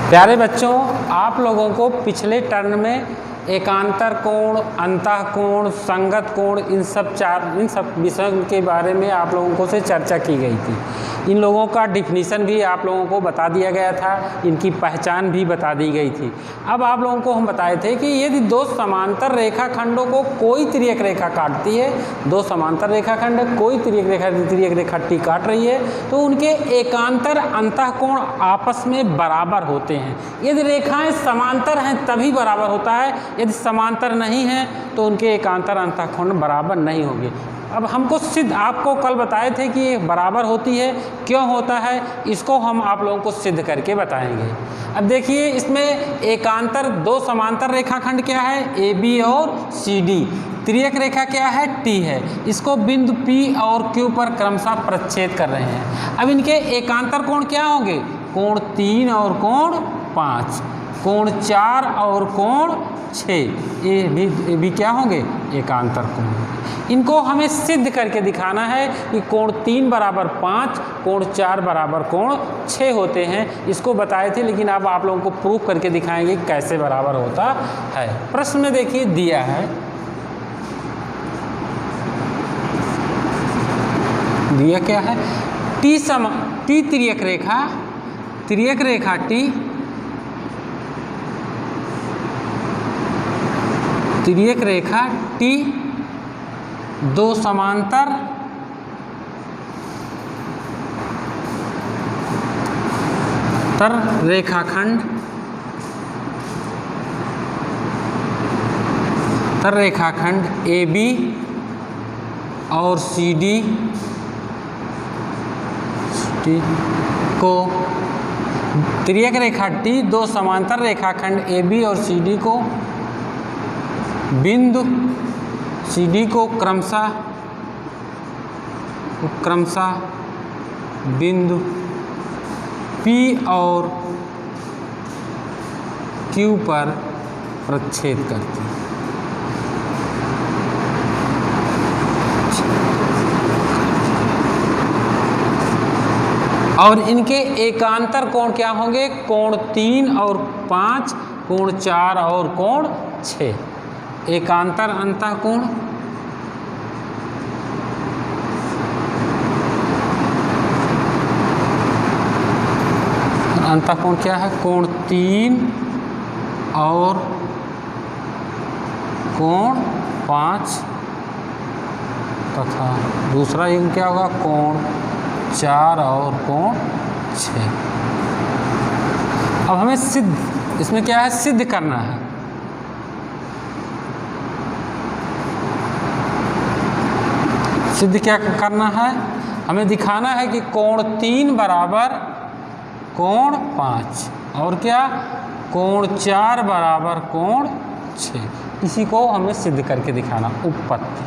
प्यारे बच्चों, आप लोगों को पिछले टर्न में एकांतर कोण, अंतः कोण, संगत कोण, इन सब विषयों के बारे में आप लोगों को से चर्चा की गई थी। इन लोगों का डिफिनीशन भी आप लोगों को बता दिया गया था, इनकी पहचान भी बता दी गई थी। अब आप लोगों को हम बताए थे कि यदि दो समांतर रेखाखंडों को कोई तिर्यक रेखा काटती है, दो समांतर रेखाखंड कोई तिर्यक रेखा टी काट रही है, तो उनके एकांतर अंतः कोण आपस में बराबर होते हैं। यदि रेखाएं समांतर हैं तभी बराबर होता है, यदि समांतर नहीं है तो उनके एकांतर अंतः कोण बराबर नहीं होंगे। अब हमको सिद्ध आपको कल बताए थे कि ये बराबर होती है, क्यों होता है, इसको हम आप लोगों को सिद्ध करके बताएंगे। अब देखिए, इसमें एकांतर दो समांतर रेखाखंड क्या है, ए बी और सी डी। तिर्यक रेखा क्या है, टी है। इसको बिंदु पी और क्यू पर क्रमशः प्रच्छेद कर रहे हैं। अब इनके एकांतर कोण क्या होंगे, कोण 3 और कोण 5, कोण 4 और कोण 6, ये भी क्या होंगे, एकांतर कोण। इनको हमें सिद्ध करके दिखाना है कि कोण 3 बराबर 5, कोण 4 बराबर कोण 6 होते हैं। इसको बताए थे, लेकिन अब आप लोगों को प्रूफ करके दिखाएंगे कैसे बराबर होता है। प्रश्न में देखिए दिया है, दिया क्या है, टी तिर्यक रेखा टी, तिर्यक रेखा टी दो समांतर रेखाखंड ए बी और सी डी को, तिर्यक रेखा टी दो समांतर रेखाखंड ए बी और सी डी को बिंदु सी डी को क्रमशः बिंदु पी और क्यू पर प्रच्छेद करती है। और इनके एकांतर कोण क्या होंगे, कोण 3 और 5, कोण 4 और कोण 6। एकांतर अंतः कोण क्या है, कोण 3 और कोण 5 तथा दूसरा युग्म क्या होगा, कोण 4 और कोण 6। अब हमें सिद्ध, इसमें क्या है, सिद्ध करना है। सिद्ध क्या करना है, हमें दिखाना है कि कोण 3 बराबर कोण 5 और क्या, कोण 4 बराबर कोण 6। इसी को हमें सिद्ध करके दिखाना, उपपत्ति।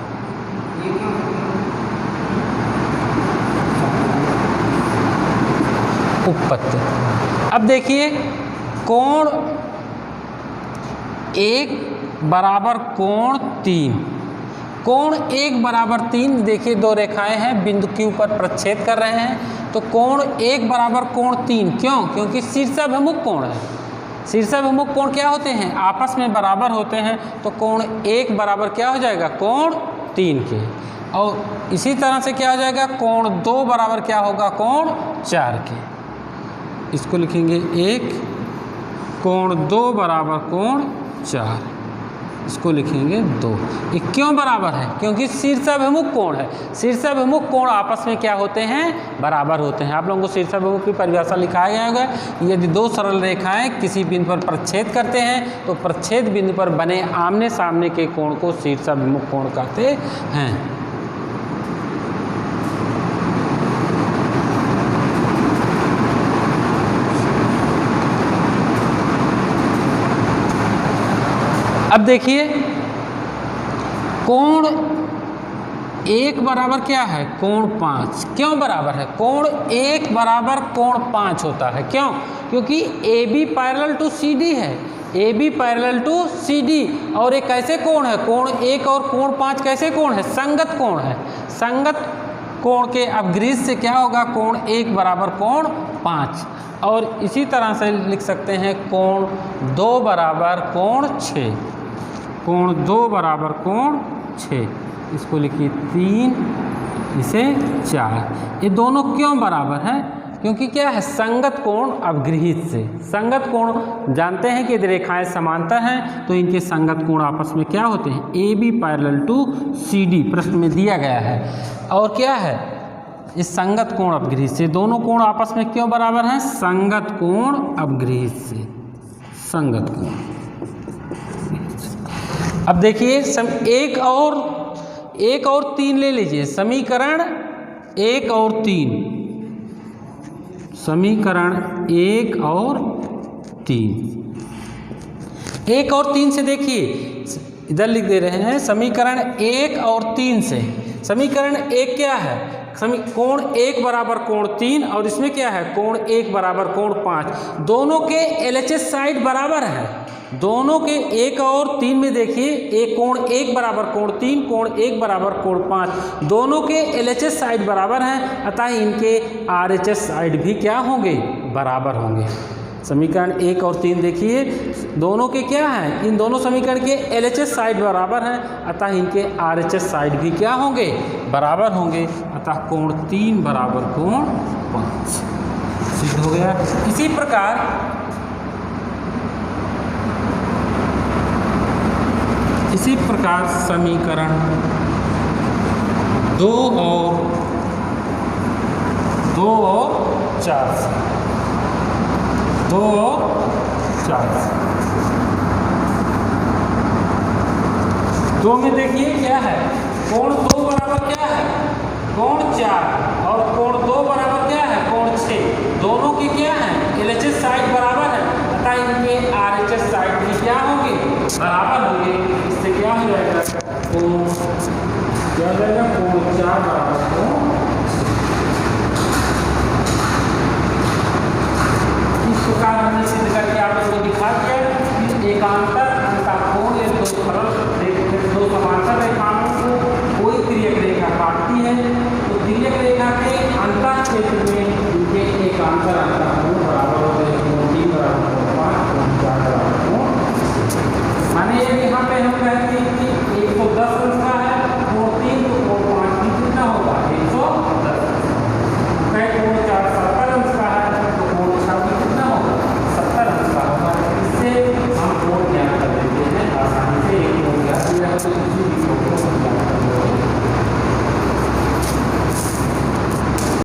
अब देखिए, कोण 1 बराबर कोण 3, कोण 1 बराबर 3, देखिए दो रेखाएं हैं, बिंदु क्यू पर प्रच्छेद कर रहे हैं, तो कोण 1 बराबर कोण 3, क्यों, क्योंकि शीर्षाभिमुख कोण है। शीर्षाभिमुख कोण क्या होते हैं, आपस में बराबर होते हैं, तो कोण 1 बराबर क्या हो जाएगा, कोण 3 के। और इसी तरह से क्या हो जाएगा, कोण 2 बराबर क्या होगा, कोण 4 के। इसको लिखेंगे 1, कोण 2 बराबर कोण 4, इसको लिखेंगे 2। ये क्यों बराबर है, क्योंकि शीर्षाभिमुख कोण है। शीर्षाभिमुख कोण आपस में क्या होते हैं, बराबर होते हैं। आप लोगों को शीर्षाभिमुख की परिभाषा लिखाया गया होगा, यदि दो सरल रेखाएं किसी बिंदु पर प्रच्छेद करते हैं तो प्रच्छेद बिंदु पर बने आमने सामने के कोण को शीर्षाभिमुख कोण कहते हैं। अब देखिए, कोण 1 बराबर क्या है, कोण 5, क्यों बराबर है, कोण 1 बराबर कोण 5 होता है, क्यों, क्योंकि a B parallel to C d है, a B parallel to C d. और एक कैसे कोण है, कोण 1 और कोण 5 कैसे कोण है, संगत कोण है। संगत कोण के अपग्रहित से क्या होगा, कोण 1 बराबर कोण 5। और इसी तरह से लिख सकते हैं कोण 2 बराबर कोण 6, कोण 2 बराबर कोण 6, इसको लिखिए 3, इसे 4। ये दोनों क्यों बराबर हैं, क्योंकि क्या है, संगत कोण अपगृहित से। संगत कोण जानते हैं कि यदि रेखाएं समांतर हैं तो इनके संगत कोण आपस में क्या होते हैं, A B parallel to C D प्रश्न में दिया गया है। और क्या है, इस संगत कोण अपगृहित से, दोनों कोण आपस में क्यों बराबर हैं, संगत कोण अपगृहित से, संगत कोण। अब देखिए एक और 3 ले लीजिए, समीकरण 1 और 3, समीकरण 1 और 3, 1 और 3 से देखिए, इधर लिख दे रहे हैं समीकरण 1 और 3 से। समीकरण 1 क्या है, कोण 1 बराबर कोण 3, और इसमें क्या है, कोण 1 बराबर कोण 5। दोनों के एलएचएस साइड बराबर है, दोनों के 1 और 3 में देखिए, एक कोण 1 बराबर कोण 3, कोण 1 बराबर कोण 5, दोनों के एलएचएस साइड बराबर हैं, अतः इनके आरएचएस साइड भी क्या होंगे, बराबर होंगे। समीकरण 1 और 3 देखिए, दोनों के क्या हैं, इन दोनों समीकरण के एलएचएस साइड बराबर हैं, अतः इनके आरएचएस साइड भी क्या होंगे, बराबर होंगे, अतः कोण 3 बराबर कोण 5 सिद्ध हो गया। इसी प्रकार समीकरण 2 और 4 से, 2 और 4 से, 2 में देखिए क्या है, कोण 2 बराबर क्या है, कोण 4, और कोण 2 बराबर क्या है, कोण 6। दोनों की क्या है, एलएचएस साइड बराबर है, अतः इनके आरएचएस साइड भी क्या होंगे, बराबर होंगे। इससे क्या हो जाएगा, कोण क्या हो जाएगा, कोण 4 बराबर कोण। इस प्रकार हमने सिद्ध करके आप लोगों को दिखा दिया कि एकांतर अंतःकोण या दो समांतर रेखाओं को कोई तिर्यक रेखा काटती है तो तिर्यक रेखा के अंतर क्षेत्र में इनके एकांतर अंतःकोण बराबर होते हैं, कोण 3 बराबर कोण 5, कोण 4 बराबर कोण। माने यहाँ पे हम कहेंगे कि 110